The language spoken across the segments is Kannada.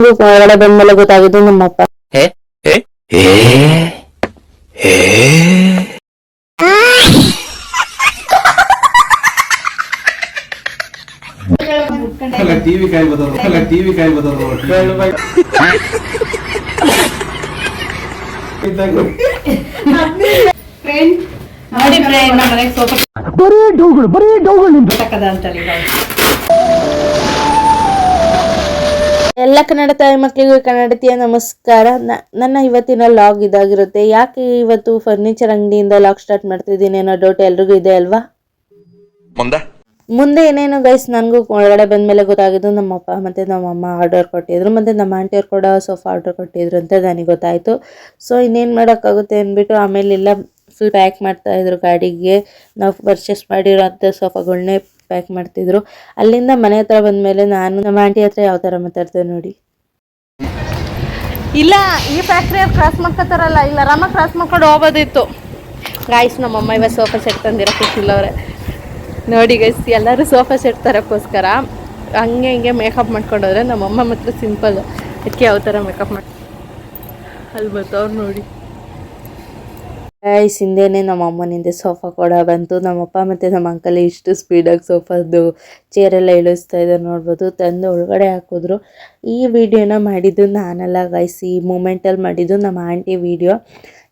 ಒಳಗಡೆ ಬಂದ್ಮೇಲೆ ಗೊತ್ತಾಗಿದ್ದು ನಮ್ಮಪ್ಪ ಟಿವಿ ಕಾಯಿ ಬದಲು ಎಲ್ಲ ಕನ್ನಡ ತಾಯಿ ಮಕ್ಕಳಿಗೂ ಕನ್ನಡತಿಯ ನಮಸ್ಕಾರ. ನನ್ನ ಇವತ್ತಿನ ಲಾಗ್ ಇದಾಗಿರುತ್ತೆ. ಯಾಕೆ ಇವತ್ತು ಫರ್ನಿಚರ್ ಅಂಗಡಿಯಿಂದ ಲಾಗ್ ಸ್ಟಾರ್ಟ್ ಮಾಡ್ತಿದ್ದೀನಿ ಅನ್ನೋ ಡೌಟ್ ಎಲ್ರಿಗೂ ಇದೆ ಅಲ್ವಾ. ಮುಂದೆ ಏನೇನು ಗೈಸ್ ನನಗೂ ಒಳಗಡೆ ಬಂದ್ಮೇಲೆ ಗೊತ್ತಾಗಿದ್ದು ನಮ್ಮಪ್ಪ ಮತ್ತು ನಮ್ಮಮ್ಮ ಆರ್ಡರ್ ಕೊಟ್ಟಿದ್ರು, ಮತ್ತು ನಮ್ಮ ಆಂಟಿಯವ್ರು ಕೂಡ ಸೋಫಾ ಆರ್ಡರ್ ಕೊಟ್ಟಿದ್ರು ಅಂತ ನನಗೆ ಗೊತ್ತಾಯಿತು. ಸೊ ಇನ್ನೇನು ಮಾಡೋಕ್ಕಾಗುತ್ತೆ ಅಂದ್ಬಿಟ್ಟು ಆಮೇಲೆಲ್ಲ ಫುಲ್ ಪ್ಯಾಕ್ ಮಾಡ್ತಾಯಿದ್ರು. ಗಾಡಿಗೆ ನಾವು ಪರ್ಚೇಸ್ ಮಾಡಿರೋಂಥ ಸೋಫಾಗಳನ್ನೇ ಪ್ಯಾಕ್ ಮಾಡ್ತಿದ್ರು. ಅಲ್ಲಿಂದ ಮನೆ ಹತ್ರ ಬಂದಮೇಲೆ ನಾನು ನಮ್ಮ ಆಂಟಿ ಹತ್ರ ಯಾವ ಥರ ಮಾತಾಡ್ತೇವೆ ನೋಡಿ. ಇಲ್ಲ ಈ ಫ್ಯಾಕ್ಟ್ರಿಯಲ್ಲಿ ಕ್ರಾಸ್ ಮಾಡ್ಕೊತಾರಲ್ಲ, ಇಲ್ಲ ಆರಾಮ ಕ್ರಾಸ್ ಮಾಡ್ಕೊಂಡು ಹೋಗೋದಿತ್ತು. ಗಾಯ್ಸ್ ನಮ್ಮಮ್ಮ ಇವಾಗ ಸೋಫಾ ಸೆಟ್ ತಂದಿರೋ ಖುಷಿಲ್ಲವ್ರೆ ನೋಡಿ ಗೈಸ್. ಎಲ್ಲರೂ ಸೋಫಾ ಸೆಟ್ ತರೋಕ್ಕೋಸ್ಕರ ಹಂಗೆ ಹಿಂಗೆ ಮೇಕಪ್ ಮಾಡ್ಕೊಂಡೋದ್ರೆ ನಮ್ಮಮ್ಮ ಮಾತ್ರ ಸಿಂಪಲ್. ಅದಕ್ಕೆ ಯಾವ ಥರ ಮೇಕಪ್ ಮಾಡಿ ಅಲ್ಲಿ ಬರ್ತಾವ್ರು ನೋಡಿ ಗೈಸ್. ಹಿಂದೆನೇ ನಮ್ಮ ಅಮ್ಮನಿಂದ ಸೋಫಾ ಕೂಡ ಬಂತು. ನಮ್ಮಪ್ಪ ಮತ್ತು ನಮ್ಮ ಅಂಕಲ್ ಇಷ್ಟು ಸ್ಪೀಡಾಗಿ ಸೋಫಾದು ಚೇರೆಲ್ಲ ಇಳಿಸ್ತಾ ಇದ್ದಾರೆ ನೋಡ್ಬೋದು. ತಂದು ಒಳಗಡೆ ಹಾಕಿದ್ರು. ಈ ವಿಡಿಯೋನ ಮಾಡಿದ್ದು ನಾನಲ್ಲ ಗೈಸ್, ಈ ಮೂಮೆಂಟಲ್ಲಿ ಮಾಡಿದ್ದು ನಮ್ಮ ಆಂಟಿ ವಿಡಿಯೋ.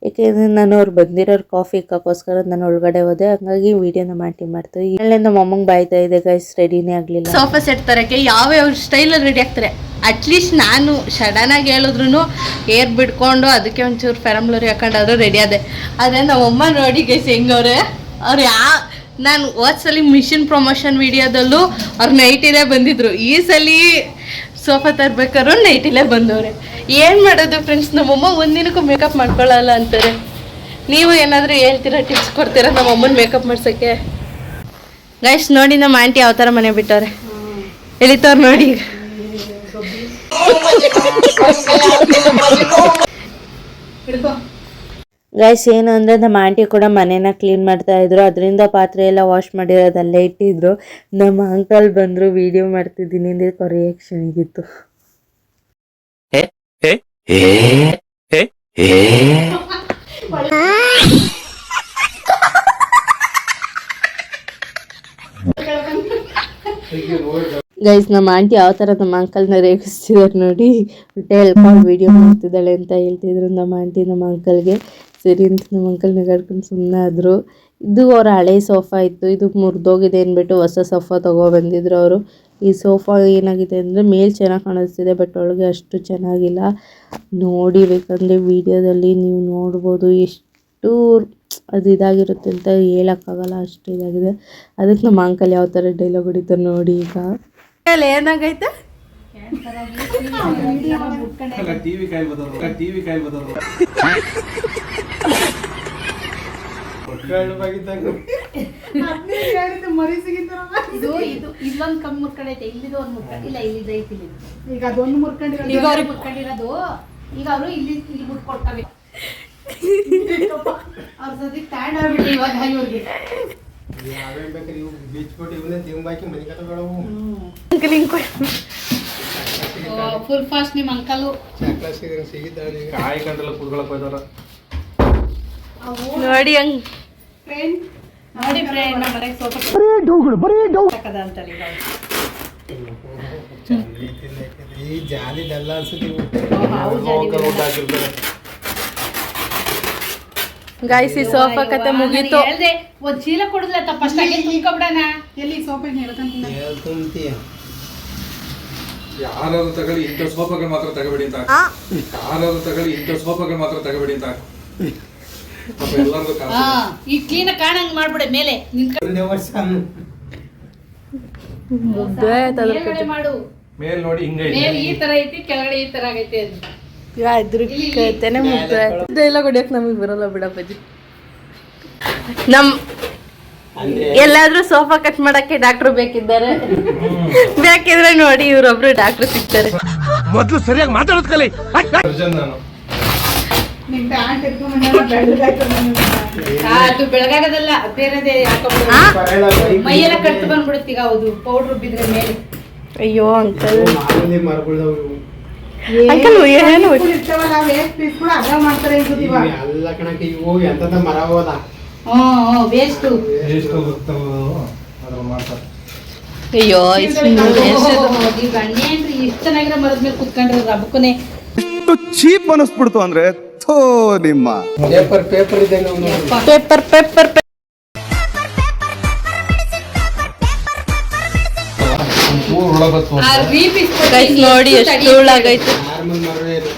ಏಕೆಂದರೆ ನಾನು ಅವ್ರು ಬಂದಿರೋರು ಕಾಫಿ ಇಕ್ಕೋಸ್ಕರ ನಾನು ಒಳಗಡೆ ಹೋದೆ, ಹಂಗಾಗಿ ವಿಡಿಯೋ ನಮ್ಮ ಆಂಟಿ ಮಾಡ್ತಾರೆ. ಈಗಲೇ ನಮ್ಮ ಅಮ್ಮಂಗೆ ಬಾಯ್ತಾ ಇದೆ ಗೈಸ್, ರೆಡಿನೇ ಆಗಲಿಲ್ಲ. ಸೋಫಾ ಸೆಟ್ ತರೋಕ್ಕೆ ಯಾವ ಸ್ಟೈಲಲ್ಲಿ ರೆಡಿ ಆಗ್ತಾರೆ. ಅಟ್ಲೀಸ್ಟ್ ನಾನು ಸಡನ್ನಾಗಿ ಹೇಳಿದ್ರು ಏರ್ ಬಿಡ್ಕೊಂಡು ಅದಕ್ಕೆ ಒಂಚೂರು ಫೆರಮ್ಲರಿ ಹಾಕೊಂಡಾದ್ರೂ ರೆಡಿ ಆದೆ. ಆದರೆ ನಮ್ಮಮ್ಮ ನೋಡಿ ಗೈಸ್ ಹೆಂಗವ್ರೆ. ಅವ್ರು ನಾನು ಹೋದ್ಸಲಿ ಮಿಷಿನ್ ಪ್ರಮೋಷನ್ ವಿಡಿಯೋದಲ್ಲೂ ಅವ್ರು ನೈಟಿಲೇ ಬಂದಿದ್ರು. ಈ ಸಲ ಸೋಫಾ ತರ್ಬೇಕಾದ್ರು ನೈಟಿಲೇ ಬಂದವ್ರೆ. ಏನು ಮಾಡೋದು ಫ್ರೆಂಡ್ಸ್, ನಮ್ಮಮ್ಮ ಒಂದಿನಕ್ಕೂ ಮೇಕಪ್ ಮಾಡ್ಕೊಳ್ಳಲ್ಲ ಅಂತಾರೆ. ನೀವು ಏನಾದರೂ ಹೇಳ್ತೀರಾ, ಟಿಪ್ಸ್ ಕೊಡ್ತೀರಾ ನಮ್ಮಮ್ಮನ ಮೇಕಪ್ ಮಾಡ್ಸೋಕ್ಕೆ? ಗೈಸ್ ನೋಡಿ ನಮ್ಮ ಆಂಟಿ ಯಾವ ಥರ ಮನೆ ಬಿಟ್ಟವ್ರೆ, ಎಳಿತವ್ರು ನೋಡಿ. ಗೈಸ್ ಏನು ಅಂದರೆ ನಮ್ಮ ಆಂಟಿ ಕೂಡ ಮನೇನ ಕ್ಲೀನ್ ಮಾಡ್ತಾ ಇದ್ರು. ಅದರಿಂದ ಪಾತ್ರೆ ಎಲ್ಲ ವಾಶ್ ಮಾಡಿರೋದಲ್ಲೇ ಇಟ್ಟಿದ್ರು. ನಮ್ಮ ಅಂಕಲ್ ಬಂದರು, ವಿಡಿಯೋ ಮಾಡ್ತಿದ್ದೀನಿ ಅಂದರೆ ರಿಯಾಕ್ಷನ್ ಇಗಿತ್ತು. ಗೈಸ್ ನಮ್ಮ ಆಂಟಿ ಯಾವ ಥರ ನಮ್ಮ ಅಂಕಲ್ನ ರೇಗಿಸ್ತಿದ್ದಾರೆ ನೋಡಿ. ಹೊಟ್ಟೆ ಹೇಳ್ಕೊಂಡು ವಿಡಿಯೋ ಮಾಡ್ತಿದ್ದಾಳೆ ಅಂತ ಹೇಳ್ತಿದ್ರು ನಮ್ಮ ಆಂಟಿ ನಮ್ಮ ಅಂಕಲ್ಗೆ. ಸರಿ ಅಂತ ನಮ್ಮ ಅಂಕಲ್ ನಗಾಡ್ಕೊಂಡು ಸುಮ್ಮನೆ ಆದರು. ಇದು ಅವರ ಹಳೆ ಸೋಫಾ ಇತ್ತು, ಇದು ಮುರಿದೋಗಿದೆ ಅಂದ್ಬಿಟ್ಟು ಹೊಸ ಸೋಫಾ ತೊಗೊಬಂದಿದ್ರು ಅವರು. ಈ ಸೋಫಾ ಏನಾಗಿದೆ ಅಂದರೆ ಮೇಲೆ ಚೆನ್ನಾಗಿ ಕಾಣಿಸ್ತಿದೆ, ಬಟ್ ಒಳಗೆ ಅಷ್ಟು ಚೆನ್ನಾಗಿಲ್ಲ. ನೋಡಿ ಬೇಕಂದರೆ ವಿಡಿಯೋದಲ್ಲಿ ನೀವು ನೋಡ್ಬೋದು ಎಷ್ಟು ಅದು ಇದಾಗಿರುತ್ತೆ ಅಂತ ಹೇಳೋಕ್ಕಾಗಲ್ಲ, ಅಷ್ಟು ಇದಾಗಿದೆ. ಅದಕ್ಕೆ ನಮ್ಮ ಅಂಕಲ್ ಯಾವ ಥರ ಡೈಲಾಗ್ ಹೊಡಿತಾರೆ ನೋಡಿ. ಈಗ ಏನಾಗೈತೆ ಟಿವಿ ಕಾಯಿ ಬದಲು ಇಲ್ಲೊಂದು ಕಮ್ಮಿ ಮುರ್ಕೊಂಡೈತೆ, ಇಲ್ಲಿದು ಒಂದು ಮುರ್ಕೊಂಡಿಲ್ಲ, ಇಲ್ಲಿದ್ದು ಐತಿ. ಈಗ ಅದೊಂದು ಮುರ್ಕೊಂಡಿರೋದು ಈಗ ಅವರು ಇಲ್ಲಿ ಮುಟ್ಕೊಡ್ತಾರೆ. ಅವ್ರ ಸದ್ಯಕ್ಕೆ ಟ್ಯಾಡ್ ಆಗ್ಬಿಟ್ಟು ಇವಾಗ ಇವ್ರಿಗೆ ಫುಲ್ ಫಾಸ್ಟ್ ನಿಮ್ಮ ಅಂಕಲು ಕಾಯಿ ಕಂಡ್ರೆಲ್ಲ ಕುಡ್ಕೊಳಕ್ ಹೋಯ್ತಾರ ನೋಡಿ. ಹಂಗ್ ನೋಡಿ ಫ್ರೆಂಡ್ ನಮ್ಮ ಮನೆಗೆ ಸೋಫಾ ಹಾಕದ ಅಂತಲ್ಲಿ ಜಾಲಿದೆಲ್ಲ ಅನ್ಸುತ್ತೆ. ಗೈಸ್ ಈ ಸೋಫಾ ಕತೆ ಮುಗೀತು. ಹೇಳ್ದೆ ಒಂದ್ ಚೀಲ ಕೊಡುದಿಲ್ಲ ಫಸ್ಟ್ ಆಗಿ ತುಂಬ್ಕೊಬಿಡೋಣ. ಎಲ್ಲಿ ಸೋಫಾ ಯಾರಾದ್ರೂ ತಗೊಳ್ಳಿ, ಇಂಥ ಸೋಫಾಗಳು ಮಾತ್ರ ತಗೋಬೇಡಿ ಅಂತ. ಯಾರಾದ್ರೂ ತಗೊಳ್ಳಿ, ಇಂಥ ಸೋಫಾಗಳು ಮಾತ್ರ ತಗೋಬೇಡಿ ಅಂತ. ಈ ಕ್ಲೀನ್ ಕಾಣಂಗ್ ಮಾಡ್ಬಿಡೆ ಮೇಲೆ ಮಾಡು. ಮೇಲ್ ನೋಡಿ ಹಿಂಗ ಈ ತರ ಐತಿ, ಕೆಳಗಡೆ ಈ ತರ ಆಗೈತೆ. ಇದ್ರಕತೆನೆ ಮುಗ್ದ ಡೈಲಾಗ್ ಹೊಡಿಯಕ್ ನಮಗೆ ಬರಲ್ಲ ಬಿಡಪ್ಪಾಜಿ. ಎಲ್ಲಾದ್ರೂ ಸೋಫಾ ಕಟ್ ಮಾಡಕ್ಕೆ ಡಾಕ್ಟರ್ ಬೇಕಿದ್ದಾರೆ, ಬೇಕಿದ್ರೆ ನೋಡಿ ಇವ್ರೊಬ್ರು ಡಾಕ್ಟರ್ ಸಿಗ್ತಾರೆ. ಮೊದಲು ಸರಿಯಾಗಿ ಮಾತಾಡೋದ್ ಕಲಿ. ಅದು ಬೆಳಗಾಗದಲ್ಲ, ಬೇರೆದೇ ಮೈಯೆಲ್ಲ ಕಟ್ಟು ಬಂದ್ಬಿಡುತ್ತೀಗ. ಹೌದು, ಪೌಡ್ರ್ ಬಿದ್ರೆ ಮೇಲೆ. ಅಯ್ಯೋ ಅಂಕಲ್ ಅಂಕಲ್ ಏನು ಎಲ್ಲ ಕಣಕ್ಕೆ ಇವು ಎಂತದ ಮರ ಹೋದ ವೇಸ್ಟ್ ಮಾಡ್ತಾರೆ. ಅಯ್ಯೋ ಈ ಗಣ್ಣೇನ್ರಿ ಇಷ್ಟ ಚೆನ್ನಾಗಿರೋ ಮರದ ಮೇಲೆ ಕುತ್ಕೊಂಡ್ರಿ ರಬ್ಬಕ್ಕನೆ ಎಷ್ಟು ಚೀಪ್ ಅನಿಸ್ಬಿಡ್ತು ಅಂದ್ರೆ ಥೋ ನಿಮ್ಮ ಪೇಪರ್ ಇದ್ದಂಗೆ ಅವ್ನು. ಪೇಪರ್ ಒಂಚೂರು ಹುಳ ಬತ್ತು ಆ ರೀಪೀಸ್ ನೋಡಿ ಎಷ್ಟು ಉಳ್ಳಾಗೈತೆ. ನಾರ್ಮಲ್ ಮರವೇ ಇದು.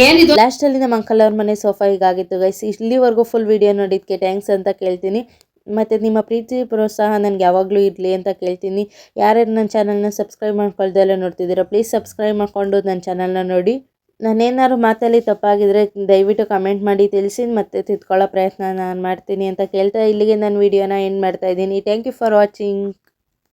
ಏನಿದು ಲಾಸ್ಟಲ್ಲಿ ನಮ್ಮ ಅಂಕಲ್ ಅವ್ರ ಮನೆ ಸೋಫಾ ಹೀಗಾಗಿತ್ತು ಗೈಸ್. ಇಲ್ಲಿವರೆಗೂ ಫುಲ್ ವಿಡಿಯೋ ನೋಡಿದ್ದಕ್ಕೆ ಥ್ಯಾಂಕ್ಸ್ ಅಂತ ಕೇಳ್ತೀನಿ. ಮತ್ತು ನಿಮ್ಮ ಪ್ರೀತಿ ಪ್ರೋತ್ಸಾಹ ನನಗೆ ಯಾವಾಗಲೂ ಇರಲಿ ಅಂತ ಕೇಳ್ತೀನಿ. ಯಾರ್ಯಾರು ನನ್ನ ಚಾನಲ್ನ ಸಬ್ಸ್ಕ್ರೈಬ್ ಮಾಡ್ಕೊಳ್ದೆಲ್ಲ ನೋಡ್ತಿದ್ದೀರಾ ಪ್ಲೀಸ್ ಸಬ್ಸ್ಕ್ರೈಬ್ ಮಾಡ್ಕೊಂಡು ನನ್ನ ಚಾನಲ್ನ ನೋಡಿ. ನಾನೇನಾದ್ರು ಮಾತಲ್ಲಿ ತಪ್ಪಾಗಿದ್ರೆ ದಯವಿಟ್ಟು ಕಮೆಂಟ್ ಮಾಡಿ ತಿಳಿಸಿ ಮತ್ತು ತಿದ್ಕೊಳ್ಳೋ ಪ್ರಯತ್ನ ನಾನು ಮಾಡ್ತೀನಿ ಅಂತ ಕೇಳ್ತಾ ಇಲ್ಲಿಗೆ ನನ್ನ ವಿಡಿಯೋನ ಎಂಡ್ ಮಾಡ್ತಾ ಇದ್ದೀನಿ. Thank you for watching.